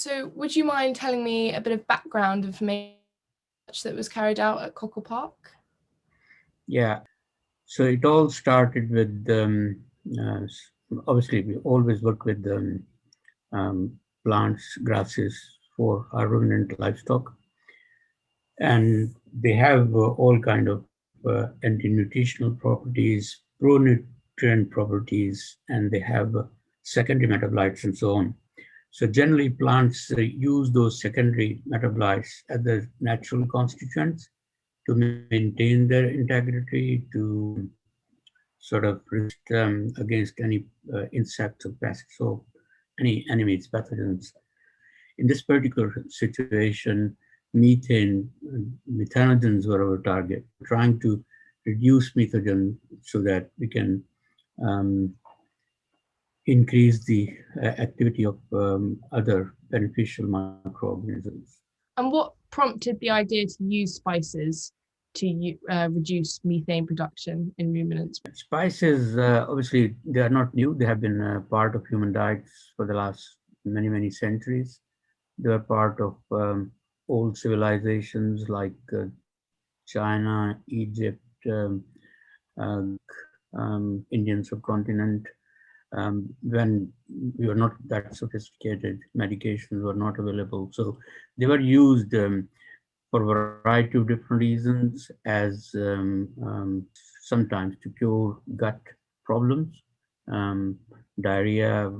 So would you mind telling me a bit of background information that was carried out at Cockle Park? Yeah, so it all started with, obviously we always work with um, plants, grasses for our ruminant livestock. And they have all kind of anti-nutritional properties, pro-nutrient properties, and they have secondary metabolites and so on. So generally plants use those secondary metabolites as the natural constituents to maintain their integrity, to sort of resist against any insects or pests or any enemies, pathogens. In this particular situation, methanogens were our target, trying to reduce methogen so that we can um, increase the activity of other beneficial microorganisms. And what prompted the idea to use spices to reduce methane production in ruminants? Spices, obviously, they are not new. They have been part of human diets for the last many, many centuries. They are part of old civilizations like China, Egypt, uh, Indian subcontinent. When we were not that sophisticated, medications were not available. So they were used for a variety of different reasons, as sometimes to cure gut problems, diarrhea,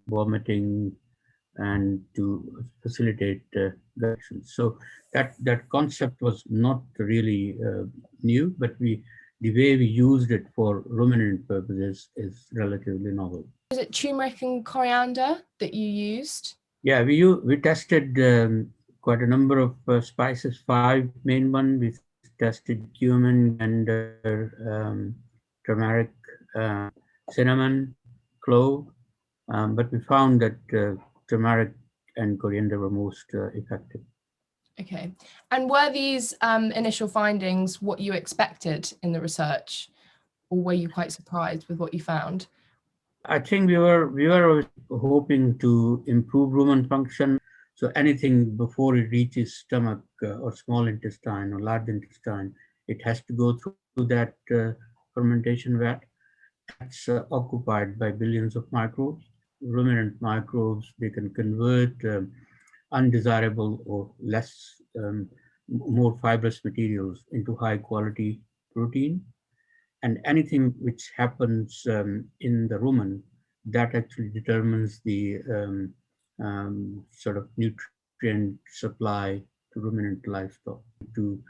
vomiting, and to facilitate gut actions. So that concept was not really new, but the way we used it for ruminant purposes is relatively novel. Was it turmeric and coriander that you used? Yeah, we tested quite a number of spices. 5 main one. We tested cumin, coriander, turmeric, cinnamon, clove, but we found that turmeric and coriander were most effective. Okay. And were these initial findings what you expected in the research, or were you quite surprised with what you found? I think we were hoping to improve rumen function. So anything before it reaches stomach or small intestine or large intestine, it has to go through that fermentation vat. That's occupied by billions of microbes. Ruminant microbes, they can convert undesirable or less, more fibrous materials into high quality protein. And anything which happens in the rumen, that actually determines the sort of nutrient supply to ruminant livestock. To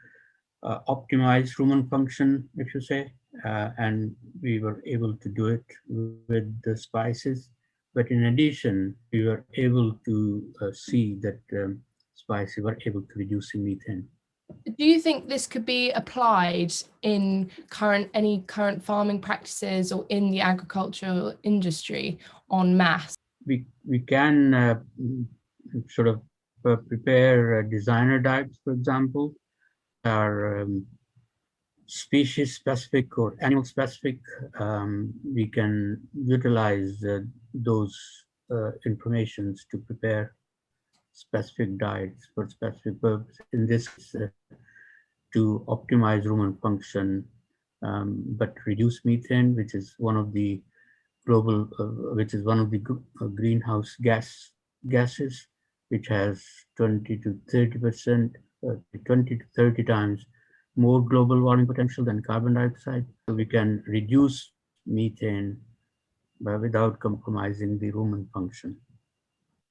optimize rumen function, if you say, and we were able to do it with the spices. But in addition, we were able to see that spices were able to reduce methane. Do you think this could be applied in any current farming practices or in the agricultural industry en masse? We can sort of prepare designer diets, for example, are species specific or animal specific. We can utilize those informations to prepare specific diets for specific purpose. In this case, to optimize rumen function, but reduce methane, which is one of the greenhouse gases, which has 20 to 30%, 20 to 30 times more global warming potential than carbon dioxide. So we can reduce methane without compromising the rumen function.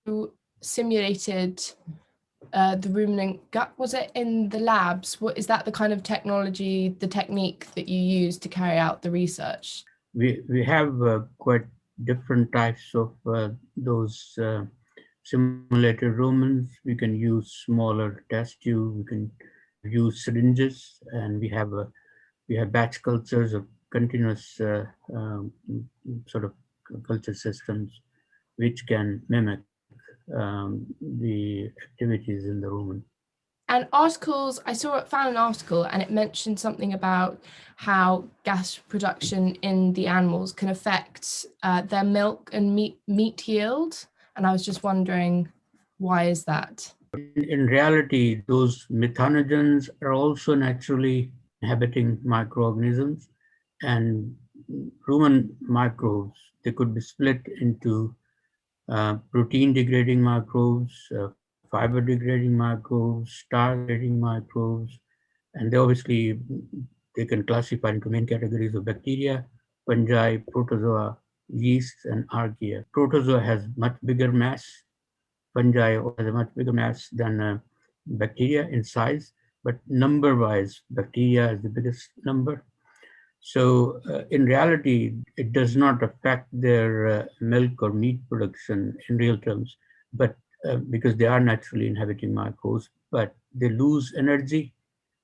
You simulated the ruminant gut, was it, in the labs? What is that, the kind of technology, the technique that you use to carry out the research? We have quite different types of those simulated rumens. We can use smaller test tube. We can use syringes, and we have batch cultures of continuous sort of culture systems, which can mimic the activities in the rumen. And articles, found an article and it mentioned something about how gas production in the animals can affect their milk and meat yield. And I was just wondering Why is that? In reality, those methanogens are also naturally inhabiting microorganisms, and rumen microbes, they could be split into protein degrading microbes, fiber degrading microbes, starch degrading microbes, and they can classify into main categories of bacteria, fungi, protozoa, yeasts, and archaea. Protozoa has much bigger mass. Fungi has a much bigger mass than bacteria in size, but number-wise, bacteria is the biggest number. So in reality, it does not affect their milk or meat production in real terms, but because they are naturally inhabiting microbes, but they lose energy.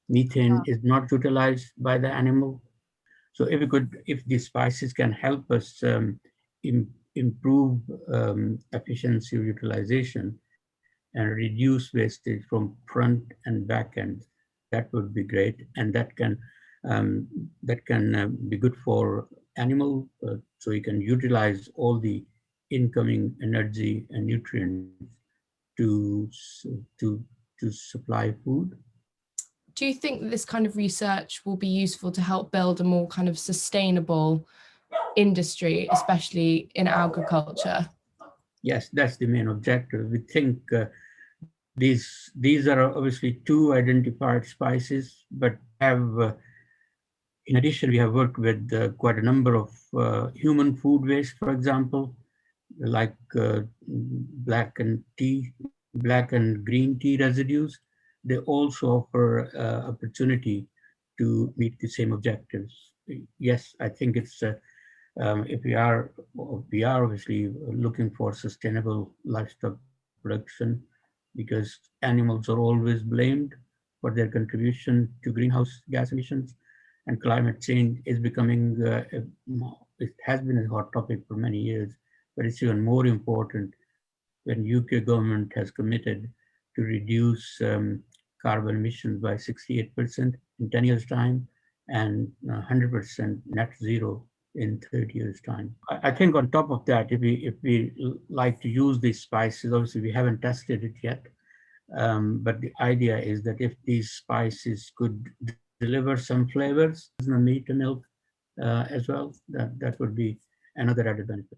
Methane is not utilized by the animal. So if these spices can help us improve efficiency of utilization and reduce wastage from front and back end, that would be great, and that can be good for animal, so you can utilize all the incoming energy and nutrients to to to supply food. Do you think this kind of research will be useful to help build a more kind of sustainable industry, especially in agriculture? Yes, that's the main objective. We think these are obviously two identified spices, but in addition, we have worked with quite a number of human food waste, for example, like black and green tea residues. They also offer opportunity to meet the same objectives. Yes, I think it's if we are obviously looking for sustainable livestock production, because animals are always blamed for their contribution to greenhouse gas emissions, and climate change is becoming it has been a hot topic for many years, but it's even more important when UK government has committed to reduce carbon emissions by 68% in 10 years time, and 100% net zero in 30 years time. I think on top of that, if we like to use these spices, obviously we haven't tested it yet, but the idea is that if these spices could deliver some flavors in the meat and milk as well, that would be another added benefit.